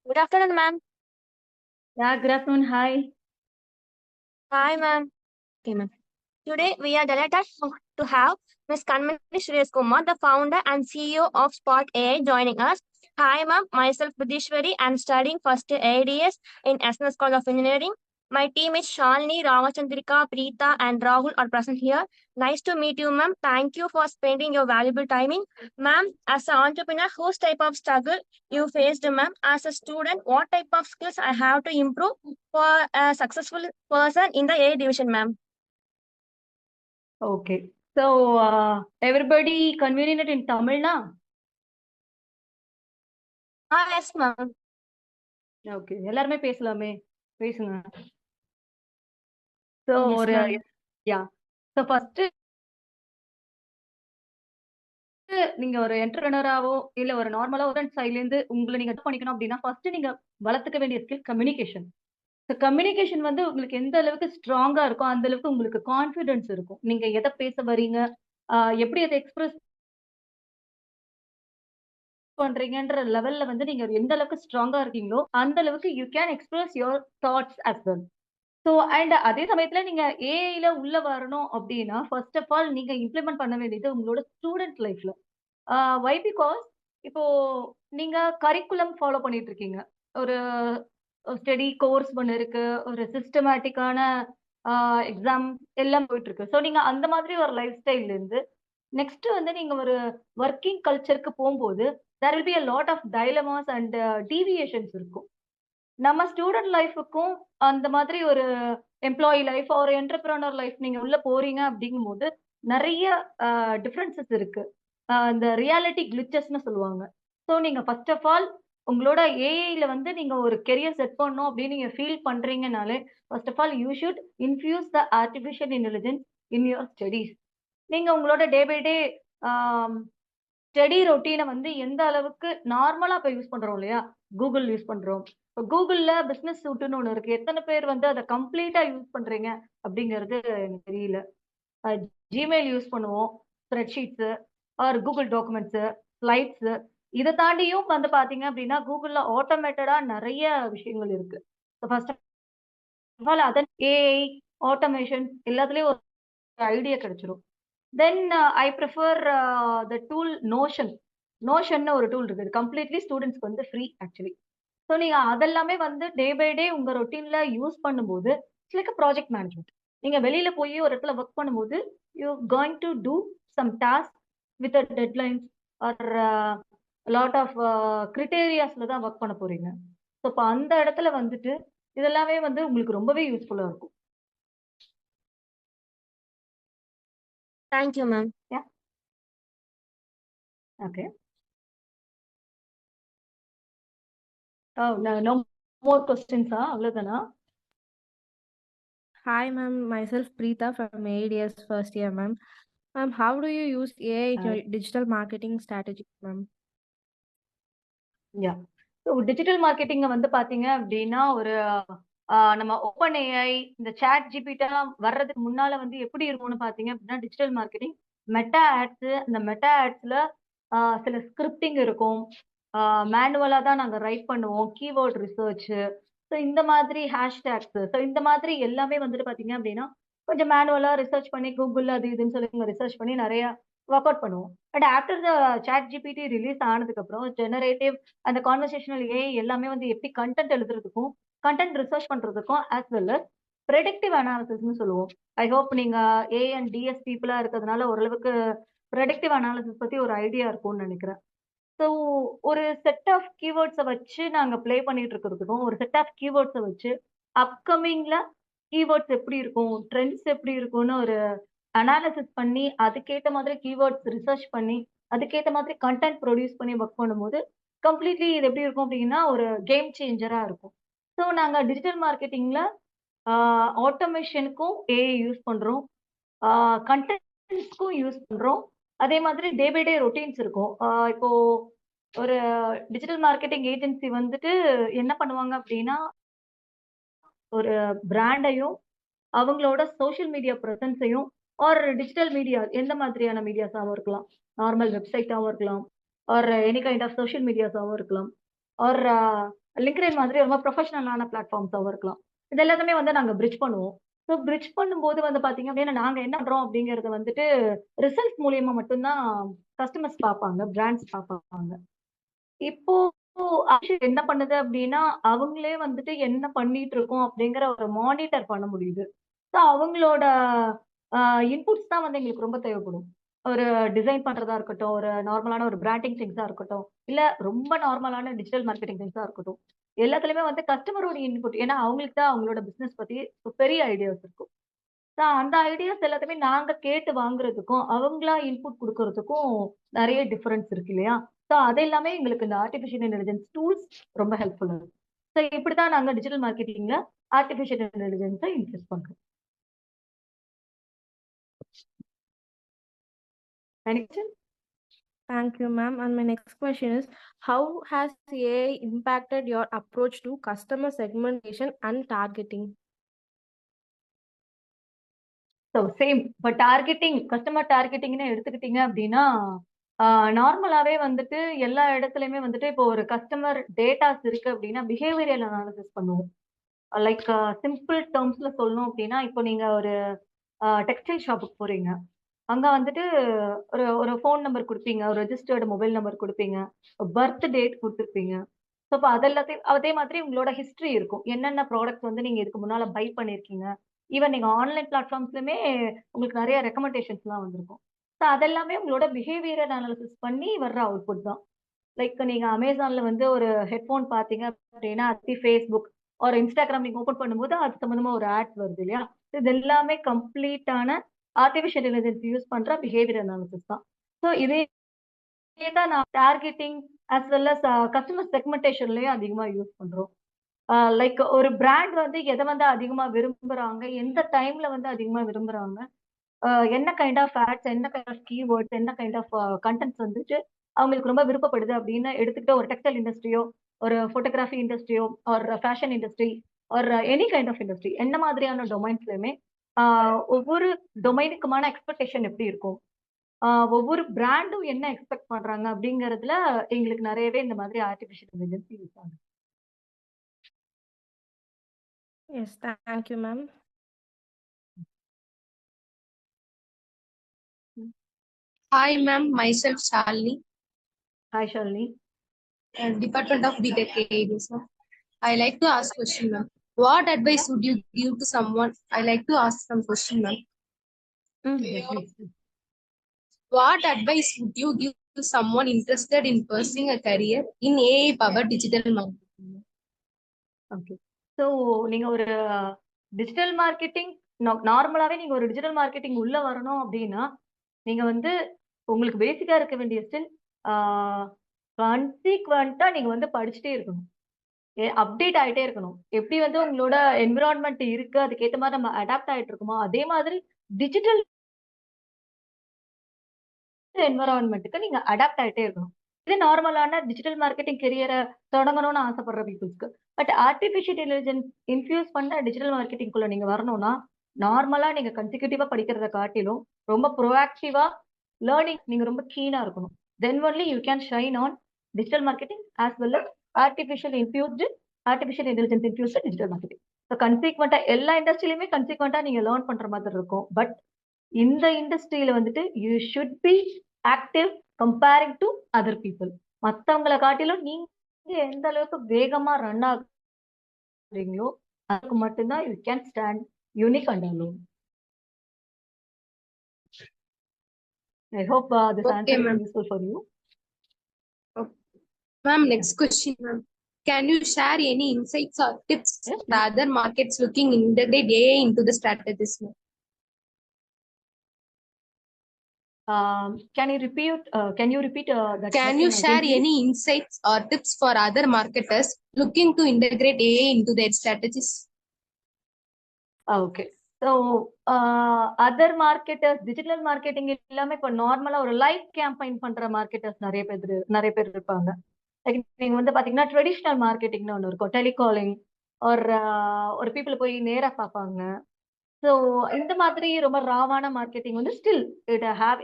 Good afternoon, ma'am. Yeah, good afternoon. Hi. Hi, ma'am. Okay, ma'am. Today, we are delighted to have Ms. Kanmani Suresh Kumar, the founder and CEO of Spot AI, joining us. Hi, ma'am. Myself, Budishwari. I'm studying first year ADS in SNS College of Engineering. My team is Shalini, Ramachandrika, Preeta, and Rahul are present here. Nice to meet you, ma'am. Thank you for spending your valuable timing. Ma'am, as an entrepreneur, whose type of struggle you faced, ma'am? As a student, what type of skills I have to improve for a successful person in the AI division, ma'am? Okay. So, everybody convenient in Tamil na? Yes, ma'am. Okay. எல்லாருமே பேசலாமே. பேசுங்க. So, Yes, ஒரு ma'am. yeah. So, first நீங்க ஒரு என்டர்பிரினராவோ இல்ல ஒரு நார்மலா ஒரு சைட்ல இருந்து உங்களை நீங்க பண்ணிக்கணும் அப்படின்னா ஃபர்ஸ்ட் நீங்க வளர்த்துக்க வேண்டிய ஸ்கில் கம்யூனிகேஷன். ஸோ கம்யூனிகேஷன் வந்து உங்களுக்கு எந்த அளவுக்கு ஸ்ட்ராங்கா இருக்கோ அந்த அளவுக்கு உங்களுக்கு கான்ஃபிடன்ஸ் இருக்கும். நீங்க எதை பேச வரீங்க, எப்படி அதை எக்ஸ்பிரஸ் பண்றீங்கன்ற லெவல்ல வந்து நீங்க எந்த அளவுக்கு ஸ்ட்ராங்கா இருக்கீங்களோ அந்த அளவுக்கு you can express your thoughts as well. So and அதே சமயத்துல நீங்க ஏஐல உள்ள வரணும் அப்படின்னா ஃபர்ஸ்ட் ஆஃப் ஆல் நீங்க இம்ப்ளிமெண்ட் பண்ண வேண்டியது உங்களோட ஸ்டூடெண்ட் லைஃப்ல. வை பிகாஸ் இப்போ நீங்க கரிக்குலம் ஃபாலோ பண்ணிட்டு இருக்கீங்க. ஒரு ஸ்டடி கோர்ஸ் ஒன்று இருக்கு, ஒரு சிஸ்டமேட்டிக்கான எக்ஸாம் எல்லாம் போயிட்டு இருக்கு. ஸோ நீங்க அந்த மாதிரி ஒரு லைஃப் ஸ்டைல்ல இருந்து நெக்ஸ்ட் வந்து நீங்க ஒரு ஒர்க்கிங் கல்ச்சருக்கு போகும்போது there will be a lot of dilemmas and deviations இருக்கும். நம்ம ஸ்டூடெண்ட் லைஃபுக்கும் அந்த மாதிரி ஒரு எம்ப்ளாயி லைஃப் ஒரு என்டர்பிரனர் லைஃப் நீங்க உள்ள போறீங்க அப்படிங்கும்போது நிறைய டிஃபரன்சஸ் இருக்கு. இந்த ரியாலிட்டி கிளிச்சஸ்னு சொல்லுவாங்க. ஸோ நீங்க ஃபர்ஸ்ட் ஆஃப் ஆல் உங்களோட ஏஐல வந்து நீங்க ஒரு கெரியர் செட் பண்ணணும் அப்படின்னு நீங்க ஃபீல் பண்றீங்கனாலே first of all you should infuse the artificial intelligence in your studies. நீங்க உங்களோட டே பை டே ஸ்டடி ரொட்டீனை வந்து எந்த அளவுக்கு நார்மலா இப்ப யூஸ் பண்றோம் இல்லையா? கூகுள் யூஸ் பண்றோம். இப்போ கூகுள்ல பிசினஸ் சூட்டுன்னு ஒண்ணு இருக்கு. எத்தனை பேர் வந்து அதை கம்ப்ளீட்டா யூஸ் பண்றீங்க அப்படிங்கிறது எனக்கு தெரியல. ஜிமெயில் யூஸ் பண்ணுவோம், spreadsheets R Google documents, slides. இதை தாண்டியும் வந்து பாத்தீங்க அப்படின்னா கூகுள்ல ஆட்டோமேட்டடா நிறைய விஷயங்கள் இருக்கு. ஃபர்ஸ்ட் ஆஃப் ஆல் அதன் ஏஐ ஆட்டோமேஷன் எல்லாத்துலயும் ஒரு ஐடியா கிடைச்சிரும். Then I prefer the tool Notion. நோஷன்னு ஒரு டூல் இருக்கு. கம்ப்ளீட்லி ஸ்டூடெண்ட்ஸ்க்கு வந்து ஃப்ரீ ஆக்சுவலி. ஸோ நீங்க அதெல்லாமே வந்து டே பை டே உங்க ரொட்டீன்ல யூஸ் பண்ணும்போது it's like a project management. நீங்க வெளியில போய் ஒரு இடத்துல ஒர்க் பண்ணும்போது you going to do some task with deadlines or lot of கிரிட்டேரியாஸ்ல தான் ஒர்க் பண்ண போறீங்க. ஸோ இப்போ அந்த இடத்துல வந்துட்டு இதெல்லாமே வந்து உங்களுக்கு ரொம்பவே யூஸ்ஃபுல்லா இருக்கும். Thank you, ma'am. Yeah. Okay. Oh, no, no more questions. அவ்வளவுதானா? Hi, ma'am. Myself Preeta from ADS first year, ma'am. Ma'am, how do you use AI in your digital marketing strategy, ma'am? Yeah. So digital மார்க்கெட்டிங்க வந்து பாத்தீங்க அப்படின்னா ஒரு நம்ம open AI இந்த chat ஜிபிட்டெல்லாம் வர்றதுக்கு முன்னால வந்து எப்படி இருக்கும்னு பாத்தீங்க அப்படின்னா டிஜிட்டல் மார்க்கெட்டிங் மெட்டா ஆட்ஸ். இந்த மெட்டா ஆட்ஸ்ல சில ஸ்கிரிப்டிங் இருக்கும். மேனுவலா தான் நாங்க ரைட் பண்ணுவோம். Keyword research. ஸோ இந்த மாதிரி ஹேஷ்டேக்ஸ். ஸோ இந்த மாதிரி எல்லாமே வந்துட்டு பாத்தீங்க அப்படின்னா கொஞ்சம் மேனுவலா ரிசர்ச் பண்ணி கூகுள் அது இதுன்னு சொல்லி ரிசர்ச் பண்ணி நிறைய ஒர்க் அவுட் பண்ணுவோம். But after the ChatGPT release ஆனதுக்கு அப்புறம் ஜெனரேட்டிவ் அந்த கான்வர்சேஷனல் ஏஐ எல்லாமே வந்து எப்படி கண்டென்ட் எழுதுறதுக்கும் கண்டென்ட் ரிசர்ச் பண்றதுக்கும் ஆஸ் வெல் அஸ் ப்ரெடிக்டிவ் அனாலிசிஸ்னு சொல்லுவோம். ஐ ஹோப் நீங்க ஏ அண்ட் டிஎஸ் பீப்புளா இருக்கிறதுனால ஓரளவுக்கு ப்ரெடிக்டிவ் அனாலிசிஸ் பத்தி ஒரு ஐடியா இருக்கும்னு நினைக்கிறேன். ஸோ ஒரு செட் ஆஃப் கீவேர்ட்ஸை வச்சு நாங்க ப்ளே பண்ணிட்டு இருக்கிறதுக்கும் ஒரு செட் ஆஃப் கீவேர்ட்ஸை வச்சு அப்கமிங்ல கீவேர்ட்ஸ் எப்படி இருக்கும், ட்ரெண்ட்ஸ் எப்படி இருக்கும்னு ஒரு அனாலிசிஸ் பண்ணி அதுக்கேற்ற மாதிரி கீவேர்ட்ஸ் ரிசர்ச் பண்ணி அதுக்கேற்ற மாதிரி கண்டென்ட் ப்ரொடியூஸ் பண்ணி ஒர்க் பண்ணும்போது கம்ப்ளீட்லி இது எப்படி இருக்கும் அப்படின்னா ஒரு கேம் சேஞ்சரா இருக்கும். ஸோ நாங்க டிஜிட்டல் மார்க்கெட்டிங்ல ஆட்டோமேஷனுக்கும் ஏஐ யூஸ் பண்றோம், கண்டென்ட்ஸ்க்கும் யூஸ் பண்றோம். அதே மாதிரி டே பை டே ரொட்டீன்ஸ் இருக்கும். இப்போ ஒரு டிஜிட்டல் மார்க்கெட்டிங் ஏஜென்சி வந்துட்டு என்ன பண்ணுவாங்க அப்படின்னா ஒரு பிராண்டையும் அவங்களோட சோஷியல் மீடியா ப்ரெசன்ஸையும் ஆர் டிஜிட்டல் மீடியா எந்த மாதிரியான மீடியாஸாகவும் இருக்கலாம், நார்மல் வெப்சைட்டாகவும் இருக்கலாம் or any kind of social மீடியாஸாகவும் இருக்கலாம் ஆர் லிங்க்டின் மாதிரி ரொம்ப ப்ரொஃபஷனலான பிளாட்ஃபார்ம்ஸாவும் இருக்கலாம். இது எல்லாத்தையுமே வந்து நாங்க பிரிட்ஜ் பண்ணுவோம். ஸோ பிரிட்ஜ் பண்ணும்போது வந்து பாத்தீங்க அப்படின்னா, நாங்க என்ன பண்றோம் அப்படிங்கிறது வந்துட்டு ரிசல்ட்ஸ் மூலியமா மட்டும் தான் கஸ்டமர்ஸ் பார்ப்பாங்க, பிராண்ட்ஸ் பார்ப்பாங்க. இப்போ என்ன பண்ணுது அப்படின்னா, அவங்களே வந்துட்டு என்ன பண்ணிட்டு இருக்கோம் அப்படிங்கிற ஒரு மானிட்டர் பண்ண முடியுது. ஸோ அவங்களோட இன்புட்ஸ் தான் வந்து எங்களுக்கு ரொம்ப தேவைப்படும். ஒரு டிசைன் பண்றதா இருக்கட்டும், ஒரு நார்மலான ஒரு பிராண்டிங் திங்ஸா இருக்கட்டும், இல்ல ரொம்ப நார்மலான டிஜிட்டல் மார்க்கெட்டிங் திங்ஸா இருக்கட்டும். எல்லாத்துலயுமே வந்து கஸ்டமரோட இன்புட். ஏன்னா அவங்களுக்கு தான் அவங்களோட பிசினஸ் பத்தி பெரிய ஐடியாஸ் இருக்கும். அந்த ஐடியாஸ் எல்லாத்தையுமே நாங்க கேட்டு வாங்குறதுக்கும், அவங்களா இன்புட் குடுக்குறதுக்கும் நெறைய டிஃபரன்ஸ் இருக்கு இல்லையா? அது எல்லாமே எங்களுக்கு இந்த ஆர்டிபிஷியல் இன்டெலிஜென்ஸ் டூல்ஸ் ரொம்ப ஹெல்ப்ஃபுல்லா இருக்கு. இப்படித்தான் நாங்க டிஜிட்டல் மார்க்கெட்டிங்ல ஆர்டிபிஷியல் இன்டெலிஜென்ஸ இன்ட்ரோடியூஸ் பண்றோம். Any question? Thank you, ma'am. And my next question is, how has AI impacted your approach to customer segmentation and targeting? Same. இப்ப கஸ்டமர் டார்கெட்டிங்ன்னு எடுத்துக்கிட்டீங்க அப்படின்னா, நார்மலாவே வந்துட்டு எல்லா இடத்துலயுமே வந்துட்டு இப்போ ஒரு கஸ்டமர் டேட்டாஸ் இருக்கு அப்படின்னா, பிஹேவியரல் அனாலிசிஸ் பண்ணுவோம். லைக் சிம்பிள் டெர்ம்ஸ்ல சொல்லணும் அப்படின்னா, இப்போ நீங்க ஒரு டெக்ஸ்டைல் ஷாப்புக்கு போறீங்க. அங்க வந்துட்டு ஒரு ஒரு ஃபோன் நம்பர் குடுப்பீங்க. ஒரு ரெஜிஸ்டர்டு மொபைல் நம்பர் குடுப்பீங்க. பர்த் டேட் குடுத்துருப்பீங்க. ஸோ அப்ப அது எல்லாத்தையும் அதே மாதிரி உங்களோட ஹிஸ்டரி இருக்கும். என்னென்ன ப்ராடக்ட்ஸ் வந்து நீங்க இதுக்கு முன்னால பை பண்ணியிருக்கீங்க. ஈவன் நீங்க ஆன்லைன் பிளாட்ஃபார்ம்ஸ்லயுமே உங்களுக்கு நெறைய ரெக்கமெண்டேஷன்ஸ்லாம் வந்திருக்கும். ஸோ அதெல்லாமே உங்களோட பிஹேவியரல் அனாலிசிஸ் பண்ணி வர்ற அவுட்புட் தான். லைக் நீங்க Amazonல வந்து ஒரு ஹெட்ஃபோன் பார்த்தீங்க அப்படின்னா, அது Facebook ஒரு Instagram நீங்க ஓப்பன் பண்ணும்போது அது சம்மந்தமா ஒரு ஆட்ஸ் வருது இல்லையா? இது எல்லாமே கம்ப்ளீட்டான ஆர்டிபிஷியல் இன்டெலிஜென்ஸ் யூஸ் பண்ற பிஹேவியர் அனாலிசிஸ் தான். ஸோ இதே தான் நான் targeting as well as customer செக்மென்டேஷன்லயும் அதிகமா யூஸ் பண்றோம். லைக் ஒரு பிராண்ட் வந்து எத வந்து அதிகமா விரும்புறாங்க, எந்த டைம்ல வந்து அதிகமா விரும்புறாங்க, என்ன கைண்ட் ஆஃப் ஆட்ஸ், என்ன கைண்ட் ஆஃப் கீவேர்ட்ஸ், என்ன கைண்ட் ஆஃப் கன்டென்ட்ஸ் வந்துட்டு அவங்களுக்கு ரொம்ப விருப்பப்படுது அப்படின்னு எடுத்துக்கிட்ட ஒரு டெக்ஸ்டைல் இண்டஸ்ட்ரியோ, ஒரு ஃபோட்டோகிராஃபி இண்டஸ்ட்ரியோ, ஒரு ஃபேஷன் இண்டஸ்ட்ரி, ஒரு எனி கைண்ட் ஆஃப் இண்டஸ்ட்ரி என்ன மாதிரியான டொமைன்ஸ்லயுமே ஆ ஒவ்வொரு டொமைனுக்குமான எக்ஸ்பெக்டேஷன் எப்படி இருக்கும்? ஒவ்வொரு பிராண்டும் என்ன எக்ஸ்பெக்ட் பண்றாங்க அப்படிங்கிறதுல எங்களுக்கு நெறையவே இந்த மாதிரி ஆர்டிபிஷியல் இன்டெலிஜென்ஸ் யூஸ் ஆகுது. Yes, thank you, ma'am. Hi, ma'am. Myself, Shalini, hi Shalini. Department of BTech AED, sir. I like to ask question, ma'am. What advice would you give to someone? I like to ask some question, ma'am. What advice would you give to someone interested in pursuing a career in AI-powered digital marketing? Okay. So நீங்க ஒரு digital marketing நார்மலாவே நீங்க ஒரு digital marketing உள்ள வரணும் அப்படின்னா, நீங்க வந்து உங்களுக்கு பேசிக்கா இருக்க வேண்டிய ஸ்கில் கன்சீக்வென்ட்டா நீங்க வந்து படிச்சுட்டே இருக்கணும். அப்டேட் ஆயிட்டே இருக்கணும். எப்படி வந்து உங்களோட என்விரான்மென்ட் இருக்கு, அதுக்கேத்த மாரி நம்ம அடாப்ட் ஆயிட்டு இருக்கோமோ, அதே மாதிரி டிஜிட்டல் என்விரான்மென்ட்க்கு நீங்க அடாப்ட் ஆயிட்டே இருக்கணும். இது நார்மலான டிஜிட்டல் மார்க்கெட்டிங் கெரியர தொடங்கணும்னு ஆசைப்படுற பீப்பிள்ஸ்க்கு. பட் ஆர்டிபிஷியல் இன்டெலிஜென்ஸ் இன்ஃப்யூஸ் பண்ண டிஜிட்டல் மார்க்கெட்டிங்குள்ள நீங்க வரணும்னா, நார்மலா நீங்க கன்சிக்யூட்டிவா படிக்கிறத காட்டிலும், ரொம்ப ப்ரோஆக்டிவா லேர்னிங் நீங்க ரொம்ப கீனா இருக்கணும். Then only you can shine on digital marketing as well as artificial intelligence infused digital marketing. So கன்சீக்வென்ட்டா எல்லா இண்டஸ்ட்ரியிலுமே கன்சீக்வென்ட்டா நீங்க லேர்ன் பண்ற மாதிரி இருக்கும். பட் இந்த இண்டஸ்ட்ரியில வந்துட்டு you should be active comparing to other people. மத்தவங்கள காட்டிலும் நீங்க எந்த அளவுக்கு வேகமா ரன் ஆகுறீங்களோ, அதுக்கு மட்டும்தான் you can stand unique and alone. I hope this Okay, answer ma'am. is useful for you. Ma'am, next question, ma'am. Can you share any insights or tips Yes, for other markets looking to integrate AI into the strategies, ma'am? Can you repeat that Can you question share again, please? any insights or tips for other marketers looking to integrate AI into their strategies? Okay. So other marketers digital marketing இல்லாம இப்போ நார்மலா ஒரு live campaign பண்ற marketers நிறைய பேர் இருப்பாங்க. Like நீங்க வந்து பாத்தீங்கன்னா ட்ரெடிஷ்னல் மார்க்கெட்டிங்னு ஒன்று இருக்கும். டெலிகாலிங் ஒரு பீப்புள் போய் நேரா பார்ப்பாங்க. ஸோ இந்த மாதிரி ரொம்ப ராவான மார்க்கெட்டிங் வந்து ஸ்டில் இட் ஹேவ்